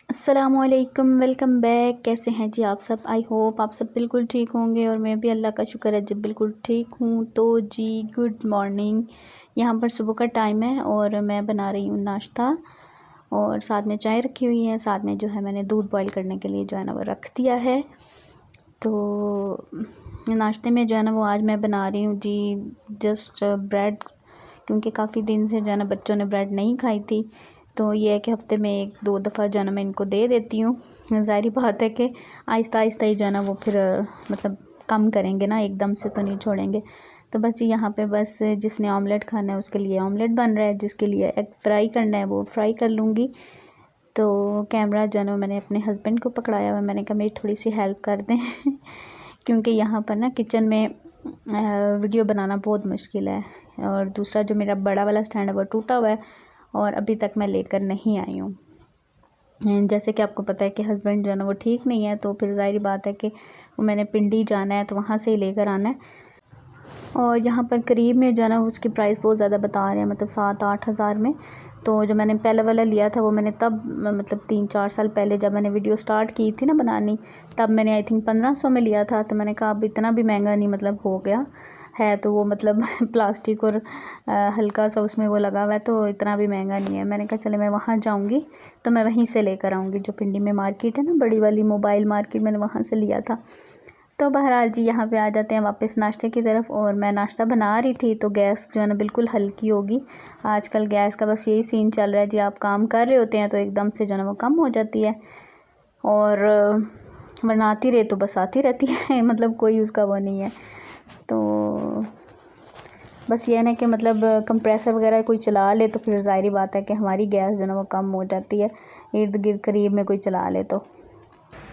अस्सलामुअलैकुम, welcome back. कैसे हैं जी आप सब? आई होप आप सब बिल्कुल ठीक होंगे और मैं भी अल्लाह का शुक्र है जब बिल्कुल ठीक हूँ। तो जी गुड मॉर्निंग। यहाँ पर सुबह का टाइम है और मैं बना रही हूँ नाश्ता और साथ में चाय रखी हुई है। साथ में जो है मैंने दूध बॉईल करने के लिए जो है ना वो रख दिया है। तो नाश्ते में जो है ना वो आज मैं बना रही हूँ जी जस्ट ब्रेड, क्योंकि काफ़ी दिन से जो है ना बच्चों ने ब्रेड नहीं खाई थी। तो ये है कि हफ़्ते में 1-2 दफ़ा जो है ना मैं इनको दे देती हूँ। ज़ाहिर बात है कि आहिस्ता आहिस्ता ही जो है ना वो फिर मतलब कम करेंगे ना, एकदम से तो नहीं छोड़ेंगे। तो बस यहाँ पे बस जिसने ऑमलेट खाना है उसके लिए ऑमलेट बन रहा है, जिसके लिए एग फ्राई करना है वो फ्राई कर लूँगी। तो कैमरा जो है ना मैंने अपने हस्बैंड को पकड़ाया हुआ, मैंने कहा मेरी थोड़ी सी हेल्प कर दें क्योंकि यहाँ पर ना किचन में वीडियो बनाना बहुत मुश्किल है। और दूसरा जो मेरा बड़ा वाला स्टैंड है वो टूटा हुआ है और अभी तक मैं लेकर नहीं आई हूँ। जैसे कि आपको पता है कि हस्बैंड जो है ना वो ठीक नहीं है, तो फिर ज़ाहिर बात है कि वो मैंने पिंडी जाना है तो वहाँ से ही लेकर आना है। और यहाँ पर करीब में जो है ना उसकी प्राइस बहुत ज़्यादा बता रहे हैं, मतलब 7-8 हज़ार में। तो जो मैंने पहले वाला लिया था वो मैंने तब मतलब 3-4 साल पहले जब मैंने वीडियो स्टार्ट की थी ना बनानी, तब मैंने आई थिंक 1500 में लिया था। तो मैंने कहा अब इतना भी महंगा नहीं मतलब हो गया है, तो वो मतलब प्लास्टिक और हल्का सा उसमें वो लगा हुआ है, तो इतना भी महंगा नहीं है। मैंने कहा चले मैं वहाँ जाऊँगी तो मैं वहीं से लेकर आऊँगी, जो पिंडी में मार्केट है ना बड़ी वाली मोबाइल मार्केट, मैंने वहाँ से लिया था। तो बहरहाल जी यहाँ पे आ जाते हैं वापस नाश्ते की तरफ। और मैं नाश्ता बना रही थी तो गैस जो है ना बिल्कुल हल्की होगी। आजकल गैस का बस यही सीन चल रहा है जी, आप काम कर रहे होते हैं तो एकदम से जो है ना वो कम हो जाती है और बनाती रहे तो बस आती रहती है मतलब कोई उसका वो नहीं है। तो बस ये है ना कि मतलब कंप्रेसर वगैरह कोई चला ले तो फिर ज़ाहिर बात है कि हमारी गैस जो है ना वो कम हो जाती है, इर्द गिर्द करीब में कोई चला ले तो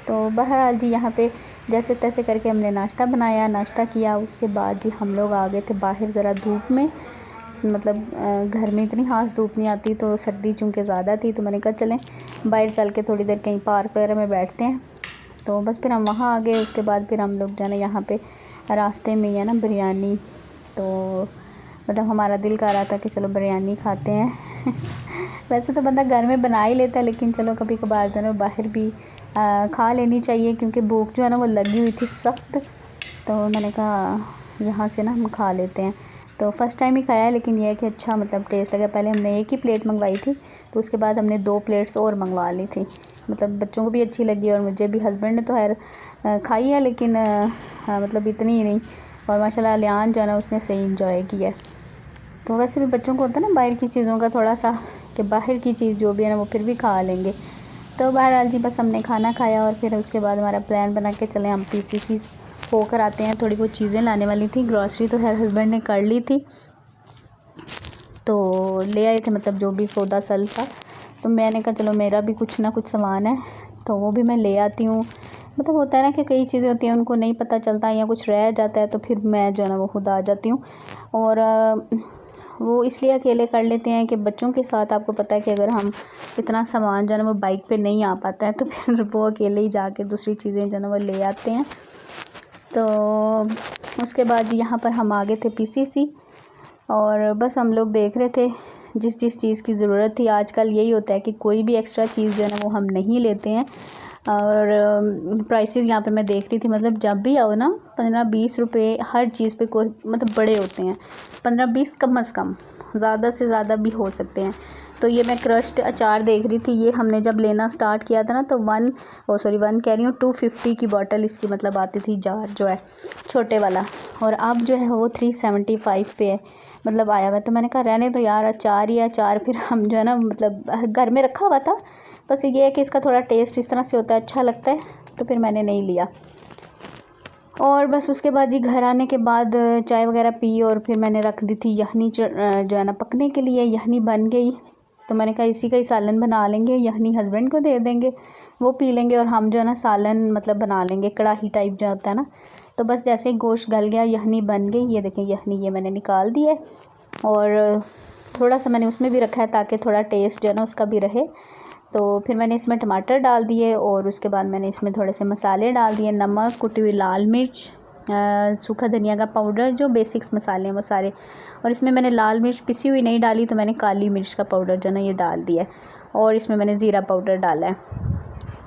बहरहाल जी यहाँ पे जैसे तैसे करके हमने नाश्ता बनाया, नाश्ता किया। उसके बाद जी हम लोग आ गए थे बाहर ज़रा धूप में, मतलब घर में इतनी खास धूप नहीं आती, तो सर्दी चूँकि ज़्यादा थी तो मैंने कहा चलें बाहर चल के थोड़ी देर कहीं पार्क वगैरह में बैठते हैं। तो बस फिर हम वहाँ आ गए। उसके बाद फिर हम लोग जो है ना यहाँ पे रास्ते में ही है ना बिरयानी, तो मतलब हमारा दिल कर रहा था कि चलो बिरयानी खाते हैं वैसे तो बंदा घर में बना ही लेता है, लेकिन चलो कभी कभार जो है ना बाहर भी खा लेनी चाहिए, क्योंकि भूख जो है ना वो लगी हुई थी सख्त। तो मैंने कहा यहाँ से ना हम खा लेते हैं। तो फ़र्स्ट टाइम ही खाया है, लेकिन यह है कि अच्छा मतलब टेस्ट लगा। पहले हमने एक ही प्लेट मंगवाई थी, तो उसके बाद हमने 2 प्लेट्स और मंगवा ली थी। मतलब बच्चों को भी अच्छी लगी और मुझे भी। हस्बैंड ने तो खैर खाई है, लेकिन मतलब इतनी ही नहीं। और माशाल्लाह लियान जो है ना उसने सही इंजॉय किया। तो वैसे भी बच्चों को होता है ना बाहर की चीज़ों का थोड़ा सा, कि बाहर की चीज़ जो भी है ना वो फिर भी खा लेंगे। तो बहरहाल जी बस हमने खाना खाया और फिर उसके बाद हमारा प्लान बना के चले हम पीसीसी होकर आते हैं। थोड़ी बहुत चीज़ें लाने वाली थी, ग्रॉसरी तो खैर हस्बैंड ने कर ली थी, तो ले आए थे मतलब जो भी सौदा सल था। तो मैंने कहा चलो मेरा भी कुछ ना कुछ सामान है तो वो भी मैं ले आती हूँ। मतलब होता है ना कि कई चीज़ें होती हैं उनको नहीं पता चलता या कुछ रह जाता है, तो फिर मैं जो है ना वो खुद आ जाती हूँ। और वो इसलिए अकेले कर लेते हैं कि बच्चों के साथ आपको पता है कि अगर हम इतना सामान जो है ना वो बाइक पे नहीं आ पाता है, तो फिर वो अकेले ही जाके दूसरी चीज़ें जो है ना वो ले आते हैं। तो उसके बाद यहाँ पर हम आ गए थे पीसीसी और बस हम लोग देख रहे थे जिस चीज़ की ज़रूरत थी। आजकल यही होता है कि कोई भी एक्स्ट्रा चीज़ जो है ना वो हम नहीं लेते हैं। और प्राइसेस यहाँ पे मैं देख रही थी, मतलब जब भी आओ ना 15-20 रुपये हर चीज़ पे कोई मतलब बड़े होते हैं। 15-20 कम से कम, ज़्यादा से ज़्यादा भी हो सकते हैं। तो ये मैं क्रश्ड अचार देख रही थी, ये हमने जब लेना स्टार्ट किया था ना तो 1 कह रही हूँ 250 की बॉटल इसकी मतलब आती थी, जार जो है छोटे वाला। और अब जो है वो 375 पे है मतलब आया हुआ। तो मैंने कहा रहने तो यार, अचार ही अचार। फिर हम जो है ना मतलब घर में रखा हुआ था, बस ये है कि इसका थोड़ा टेस्ट इस तरह से होता है, अच्छा लगता है, तो फिर मैंने नहीं लिया। और बस उसके बाद जी घर आने के बाद चाय वगैरह पी और फिर मैंने रख दी थी यखनी जो है ना पकने के लिए। यखनी बन गई तो मैंने कहा इसी का ही सालन बना लेंगे, यखनी हस्बैंड को दे देंगे, वो पी लेंगे और हम जो है ना सालन मतलब बना लेंगे, कढ़ाई टाइप जो होता है ना। तो बस जैसे ही गोश्त गल गया यखनी बन गई। ये देखें यखनी ये मैंने निकाल दी है और थोड़ा सा मैंने उसमें भी रखा है ताकि थोड़ा टेस्ट जो है ना उसका भी रहे। तो फिर मैंने इसमें टमाटर डाल दिए और उसके बाद मैंने इसमें थोड़े से मसाले डाल दिए, नमक, कुटी हुई लाल मिर्च, सूखा धनिया का पाउडर, जो बेसिक्स मसाले हैं वो सारे। और इसमें मैंने लाल मिर्च पिसी हुई नहीं डाली, तो मैंने काली मिर्च का पाउडर जो है ना ये डाल दिया है। और इसमें मैंने ज़ीरा पाउडर डाला है।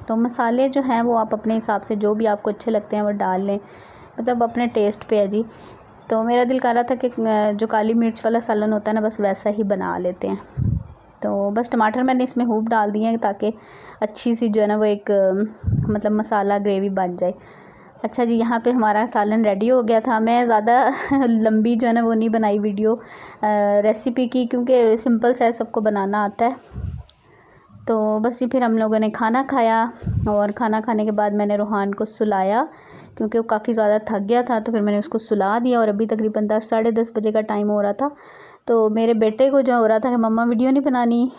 तो मसाले जो हैं वो आप अपने हिसाब से जो भी आपको अच्छे लगते हैं वो डाल लें, मतलब अपने टेस्ट पे है जी। तो मेरा दिल कर रहा था कि जो काली मिर्च वाला सालन होता है ना, बस वैसा ही बना लेते हैं। तो बस टमाटर मैंने इसमें खूब डाल दिए हैं ताकि अच्छी सी जो है ना वो एक मतलब मसाला ग्रेवी बन जाए। अच्छा जी, यहाँ पे हमारा सालन रेडी हो गया था। मैं ज़्यादा लंबी जो है ना वो नहीं बनाई वीडियो रेसिपी की, क्योंकि सिंपल सा सबको बनाना आता है। तो बस ये फिर हम लोगों ने खाना खाया, और खाना खाने के बाद मैंने रूहान को सुलाया क्योंकि वो काफ़ी ज़्यादा थक गया था। तो फिर मैंने उसको सुला दिया, और अभी तकरीबन 10 साढ़े 10 बजे का टाइम हो रहा था। तो मेरे बेटे को जो हो रहा था कि मम्मा वीडियो नहीं बनानी,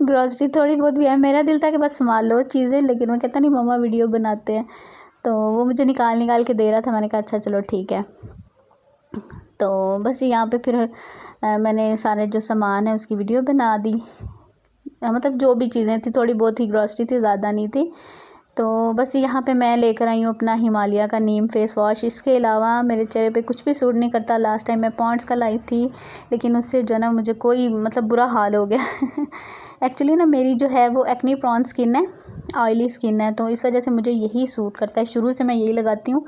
ग्रॉसरी थोड़ी बहुत भी है। मेरा दिल था कि बस संभाल लो चीज़ें, लेकिन वो कहता नहीं मम्मा वीडियो बनाते हैं। तो वो मुझे निकाल के दे रहा था। मैंने कहा अच्छा चलो ठीक है। तो बस यहाँ पे फिर मैंने सारे जो सामान है उसकी वीडियो बना दी, मतलब जो भी चीज़ें थी, थोड़ी बहुत ही ग्रॉसरी थी, ज़्यादा नहीं थी। तो बस यहाँ पे मैं लेकर आई हूँ अपना हिमालय का नीम फेस वॉश। इसके अलावा मेरे चेहरे पे कुछ भी सूट नहीं करता। लास्ट टाइम मैं पॉन्ड्स का लाई थी, लेकिन उससे जो है ना मुझे कोई मतलब बुरा हाल हो गया। एक्चुअली ना मेरी जो है वो एक्ने प्रॉन स्किन है, ऑयली स्किन है, तो इस वजह से मुझे यही सूट करता है। शुरू से मैं यही लगाती हूँ।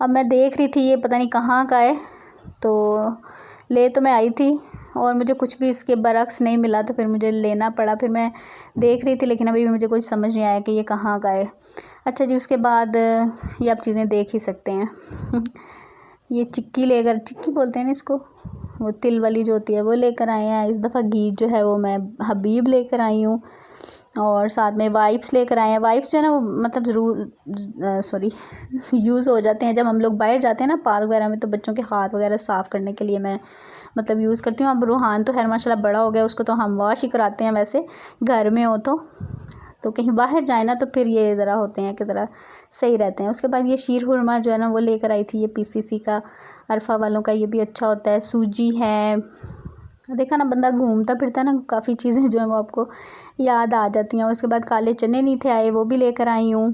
अब मैं देख रही थी ये पता नहीं कहाँ का है, तो ले तो मैं आई थी और मुझे कुछ भी इसके बरक्स नहीं मिला, तो फिर मुझे लेना पड़ा। फिर मैं देख रही थी, लेकिन अभी भी मुझे कुछ समझ नहीं आया कि ये कहाँ का है। अच्छा जी, उसके बाद ये आप चीज़ें देख ही सकते हैं। ये चिक्की बोलते हैं ना इसको, वो तिल वाली जो होती है वो लेकर आए हैं। इस दफ़ा घी जो है वो मैं हबीब लेकर आई हूँ, और साथ में वाइप्स लेकर आए हैं। वाइप्स जो है ना वो मतलब ज़रूर यूज़ हो जाते हैं जब हम लोग बाहर जाते हैं ना पार्क वगैरह में, तो बच्चों के हाथ वगैरह साफ़ करने के लिए मैं मतलब यूज़ करती हूँ। अब रूहान तो खैर माशाल्लाह बड़ा हो गया, उसको तो हम वॉश ही कराते हैं। वैसे घर में हो तो कहीं बाहर जाए ना तो फिर ये ज़रा होते हैं कि ज़रा सही रहते हैं। उसके बाद ये शीर खुरमा जो है ना वो लेकर आई थी, ये PCC का, अरफा वालों का, ये भी अच्छा होता है। सूजी है, देखा ना बंदा घूमता फिरता ना, काफ़ी चीज़ें जो है वो आपको याद आ जाती हैं। उसके बाद काले चने नहीं थे आए, वो भी लेकर आई हूँ।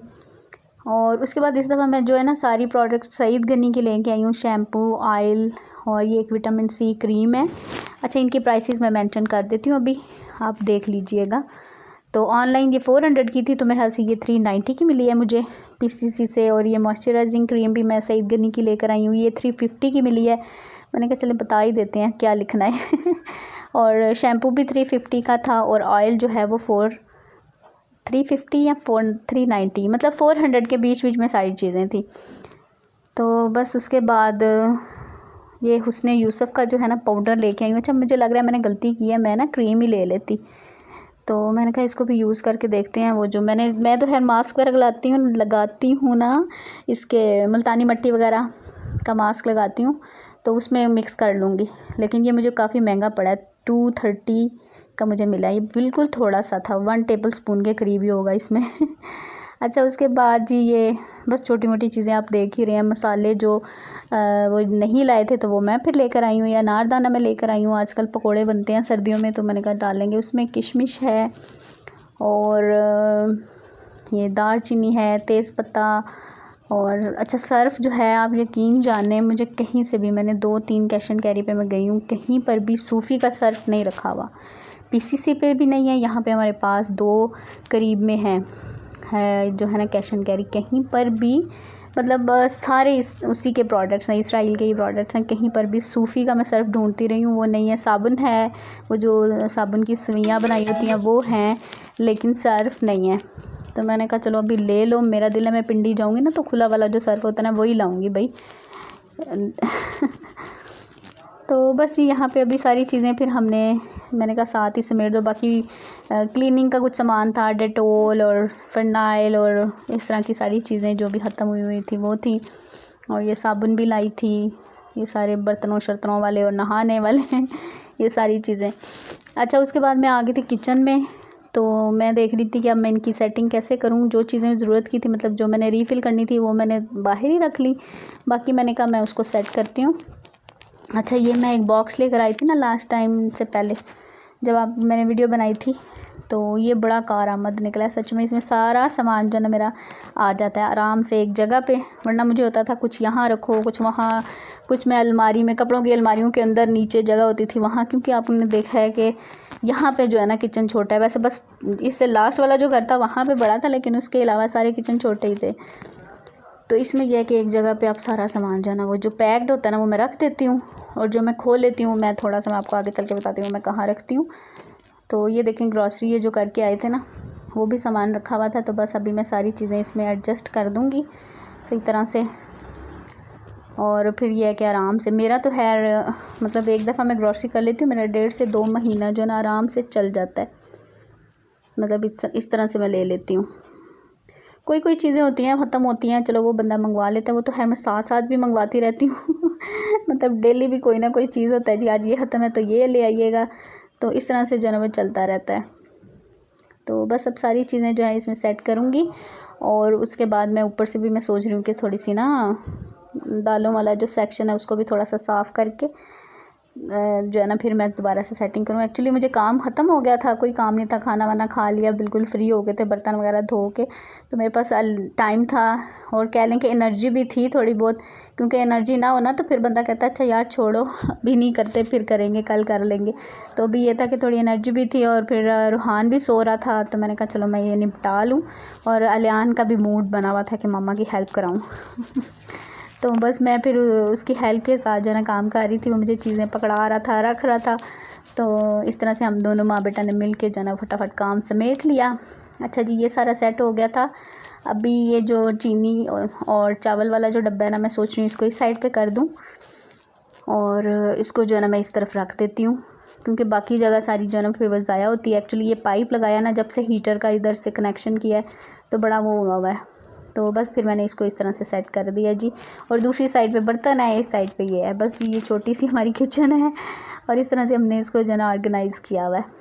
और उसके बाद इस दफ़ा मैं जो है ना सारी प्रोडक्ट सईद गनी के लेके आई हूँ, शैम्पू, ऑयल, और ये एक विटामिन C क्रीम है। अच्छा, इनकी प्राइसेस मैं मेंशन कर देती हूँ, अभी आप देख लीजिएगा। तो ऑनलाइन ये 400 की थी, तो मेरे ख्याल से ये 390 की मिली है मुझे PCC से। और ये मॉइस्चराइजिंग क्रीम भी मैं सईद गनी की लेकर आई हूँ, ये 350 की मिली है। मैंने कहा चले बता ही देते हैं क्या लिखना है। और शैम्पू भी 350 का था, और ऑयल जो है वो 350 या 390, मतलब 400 के बीच में सारी चीज़ें थी। तो बस उसके बाद ये हुस्ने यूसुफ का जो है ना पाउडर लेके आई हूँ। अच्छा, मुझे लग रहा है मैंने गलती की है, मैं ना क्रीम ही ले लेती, तो मैंने कहा इसको भी यूज़ करके देखते हैं। वो जो मैं तो हेयर मास्क वगैरह लगाती हूँ ना, इसके मुल्तानी मिट्टी वगैरह का मास्क लगाती हूँ, तो उसमें मिक्स कर लूँगी। लेकिन ये मुझे काफ़ी महंगा पड़ा है, 230 का मुझे मिला। ये बिल्कुल थोड़ा सा था, 1 टेबल स्पून के करीब ही होगा इसमें। अच्छा, उसके बाद जी ये बस छोटी मोटी चीज़ें आप देख ही रहे हैं। मसाले जो वो नहीं लाए थे तो वो मैं फिर लेकर आई हूँ। या अनारदाना मैं लेकर आई हूँ, आजकल पकोड़े बनते हैं सर्दियों में, तो मैंने कहा डालेंगे उसमें। किशमिश है, और ये दालचीनी है, तेज़पत्ता, और अच्छा सर्फ़ जो है आप यकीन जाने, मुझे कहीं से भी, मैंने 2-3 कैश एंड कैरी पे मैं गई हूँ, कहीं पर भी सूफ़ी का सर्फ़ नहीं रखा हुआ। PCC पे भी नहीं है, यहाँ पे हमारे पास 2 करीब में है जो है ना कैश एंड कैरी, कहीं पर भी मतलब सारे उसी के प्रोडक्ट्स हैं, इसराइल के ही प्रोडक्ट्स हैं। कहीं पर भी सूफ़ी का मैं सर्फ़ ढूंढती रही हूँ, वो नहीं है। साबुन है, वो जो साबुन की सुइयाँ बनाई होती हैं वो हैं, लेकिन सर्फ़ नहीं है। तो मैंने कहा चलो अभी ले लो, मेरा दिल है मैं पिंडी जाऊँगी ना तो खुला वाला जो सर्फ़ होता है ना वही लाऊँगी भाई। तो बस यहाँ पे अभी सारी चीज़ें फिर मैंने कहा साथ ही समेट दो। बाकी क्लीनिंग का कुछ सामान था, डेटोल और फिनाइल और इस तरह की सारी चीज़ें जो भी ख़त्म हुई थी वो थी। और ये साबुन भी लाई थी, ये सारे बर्तनों शर्तनों वाले और नहाने वाले ये सारी चीज़ें। अच्छा, उसके बाद मैं आ गई थी किचन में, तो मैं देख रही थी कि अब मैं इनकी सेटिंग कैसे करूं। जो चीज़ें ज़रूरत की थी, मतलब जो मैंने रीफ़िल करनी थी, वो मैंने बाहर ही रख ली, बाकी मैंने कहा मैं उसको सेट करती हूँ। अच्छा, ये मैं एक बॉक्स लेकर आई थी ना लास्ट टाइम से पहले, जब मैंने वीडियो बनाई थी, तो ये बड़ा कारआमद निकला है सच में। इसमें सारा सामान जो है ना मेरा आ जाता है आराम से एक जगह पे, वरना मुझे होता था कुछ यहाँ रखो कुछ वहाँ, कुछ मैं अलमारी में, कपड़ों की अलमारियों के अंदर नीचे जगह होती थी वहाँ, क्योंकि आपने देखा है कि यहाँ पे जो है ना किचन छोटा है। वैसे बस इससे लास्ट वाला जो घर था वहाँ पे बड़ा था, लेकिन उसके अलावा सारे किचन छोटे ही थे। तो इसमें यह है कि एक जगह पे आप सारा सामान जो है ना वो जो पैक्ड होता है ना वो मैं रख देती हूँ, और जो मैं खोल लेती हूँ मैं थोड़ा सा मैं आपको आगे चल के बताती हूँ मैं कहाँ रखती हूँ। तो ये देखें ग्रॉसरी ये जो करके आए थे ना वो भी सामान रखा हुआ था, तो बस अभी मैं सारी चीज़ें इसमें एडजस्ट कर दूँगी सही तरह से। और फिर यह है कि आराम से मेरा तो है मतलब एक दफ़ा मैं ग्रॉसरी कर लेती हूँ, मेरा 1.5 से 2 महीना जो है ना आराम से चल जाता है। मतलब इस तरह से मैं ले लेती हूँ। कोई चीज़ें होती हैं ख़त्म होती हैं, चलो वो बंदा मंगवा लेता है, वो तो है मैं साथ साथ भी मंगवाती रहती हूँ मतलब डेली भी कोई ना कोई चीज़ होता है, जी आज ये ख़त्म है तो ये ले आइएगा, तो इस तरह से जो है ना वो चलता रहता है। तो बस अब सारी चीज़ें जो है इसमें सेट करूँगी, और उसके बाद मैं ऊपर से भी मैं सोच रही हूँ कि थोड़ी सी ना दालों वाला जो सेक्शन है उसको भी थोड़ा सा साफ़ करके जो है ना फिर मैं दोबारा से सेटिंग करूँ। एक्चुअली मुझे काम ख़त्म हो गया था, कोई काम नहीं था, खाना वाना खा लिया, बिल्कुल फ्री हो गए थे बर्तन वगैरह धो के, तो मेरे पास टाइम था और कह लें कि एनर्जी भी थी थोड़ी बहुत, क्योंकि एनर्जी ना हो ना तो फिर बंदा कहता है अच्छा यार छोड़ो अभी नहीं करते फिर करेंगे कल कर लेंगे। तो अभी ये था कि थोड़ी एनर्जी भी थी, और फिर रूहान भी सो रहा था, तो मैंने कहा चलो मैं ये निपटा लूँ, और अलियान का भी मूड बना हुआ था कि मम्मा की हेल्प कराऊँ तो बस मैं फिर उसकी हेल्प के साथ जो है ना काम कर रही थी, वो मुझे चीज़ें पकड़ा रहा था, रख रहा था, तो इस तरह से हम दोनों माँ बेटा ने मिल के जो है ना फटाफट काम समेट लिया। अच्छा जी ये सारा सेट हो गया था। अभी ये जो चीनी और चावल वाला जो डब्बा है ना मैं सोच रही हूँ इसको इस साइड पे कर दूँ, और इसको जो है ना मैं इस तरफ रख देती हूँ, क्योंकि बाकी जगह सारी जो है ना फिर बस ज़ाया होती है। एक्चुअली ये पाइप लगाया ना जब से हीटर का इधर से कनेक्शन किया है तो बड़ा वो हुआ है, तो बस फिर मैंने इसको इस तरह से सेट कर दिया जी। और दूसरी साइड पे बर्तन है, इस साइड पे ये है, बस ये छोटी सी हमारी किचन है, और इस तरह से हमने इसको जो है ना ऑर्गेनाइज़ किया हुआ है।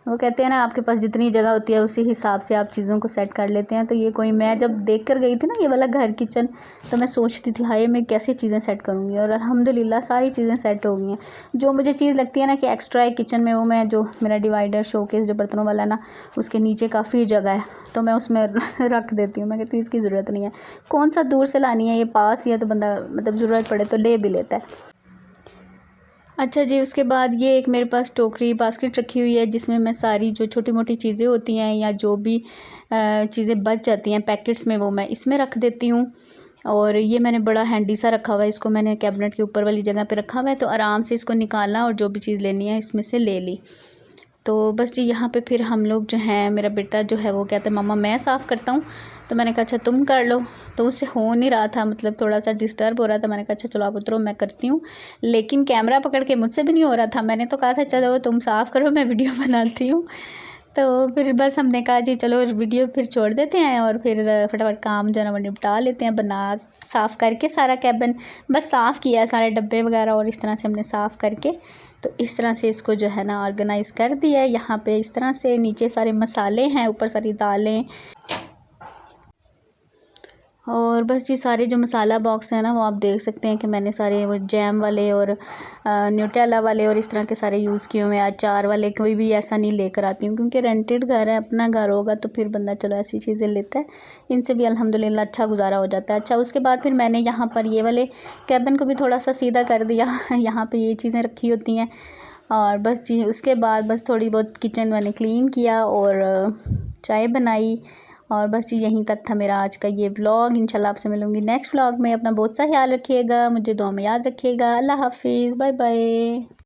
वो कहते हैं ना आपके पास जितनी जगह होती है उसी हिसाब से आप चीज़ों को सेट कर लेते हैं। तो ये कोई मैं जब देख कर गई थी ना ये वाला घर किचन, तो मैं सोचती थी हाय मैं कैसे चीज़ें सेट करूँगी, और अल्हम्दुलिल्लाह सारी चीज़ें सेट हो गई हैं। जो मुझे चीज़ लगती है ना कि एक्स्ट्रा है किचन में, वो मैं जो मेरा डिवाइडर शोकेस जो बर्तनों वाला है ना उसके नीचे काफ़ी जगह है, तो मैं उसमें रख देती हूँ। मैं कहती हूँ इसकी ज़रूरत नहीं है, कौन सा दूर से लानी है, ये पास ही है तो बंदा मतलब ज़रूरत पड़े तो ले भी लेता है। अच्छा जी उसके बाद ये एक मेरे पास टोकरी बास्केट रखी हुई है, जिसमें मैं सारी जो छोटी मोटी चीज़ें होती हैं या जो भी चीज़ें बच जाती हैं पैकेट्स में वो मैं इसमें रख देती हूँ। और ये मैंने बड़ा हैंडी सा रखा हुआ है, इसको मैंने कैबिनेट के ऊपर वाली जगह पे रखा हुआ है, तो आराम से इसको निकाला और जो भी चीज़ लेनी है इसमें से ले ली। तो बस जी यहाँ पे फिर हम लोग जो हैं, मेरा बेटा जो है वो कहता है मम्मा मैं साफ़ करता हूँ, तो मैंने कहा अच्छा तुम कर लो, तो उससे हो नहीं रहा था, मतलब थोड़ा सा डिस्टर्ब हो रहा था। मैंने कहा अच्छा चलो आप उतरो मैं करती हूँ, लेकिन कैमरा पकड़ के मुझसे भी नहीं हो रहा था। मैंने तो कहा था चलो तुम साफ़ करो मैं वीडियो बनाती हूँ। तो फिर बस हमने कहा जी चलो वीडियो फिर छोड़ देते हैं, और फिर फटाफट काम जो है ना वो निपटा लेते हैं। बना साफ़ करके सारा कैबिन बस साफ़ किया है, सारे डब्बे वगैरह और इस तरह से हमने साफ़ करके, तो इस तरह से इसको जो है ना ऑर्गेनाइज़ कर दिया है। यहाँ पे इस तरह से नीचे सारे मसाले हैं, ऊपर सारी दालें, और बस जी सारे जो मसाला बॉक्स हैं ना वो आप देख सकते हैं कि मैंने सारे वो जैम वाले और न्यूटेला वाले और इस तरह के सारे यूज़ किए हुए हैं। अचार वाले कोई भी ऐसा नहीं लेकर आती हूँ, क्योंकि रेंटेड घर है, अपना घर होगा तो फिर बंदा चलो ऐसी चीज़ें लेता है। इनसे भी अल्हम्दुलिल्लाह अच्छा गुजारा हो जाता है। अच्छा उसके बाद फिर मैंने यहाँ पर ये वाले कैबिन को भी थोड़ा सा सीधा कर दिया यहाँ पर ये चीज़ें रखी होती हैं, और बस जी उसके बाद बस थोड़ी बहुत किचन मैंने क्लीन किया और चाय बनाई, और बस जी यहीं तक था मेरा आज का ये व्लॉग। इंशाल्लाह आपसे मिलूँगी नेक्स्ट व्लॉग में। अपना बहुत सा ख्याल रखिएगा, मुझे दुआ में याद रखिएगा। अल्लाह हाफिज़, बाय बाय।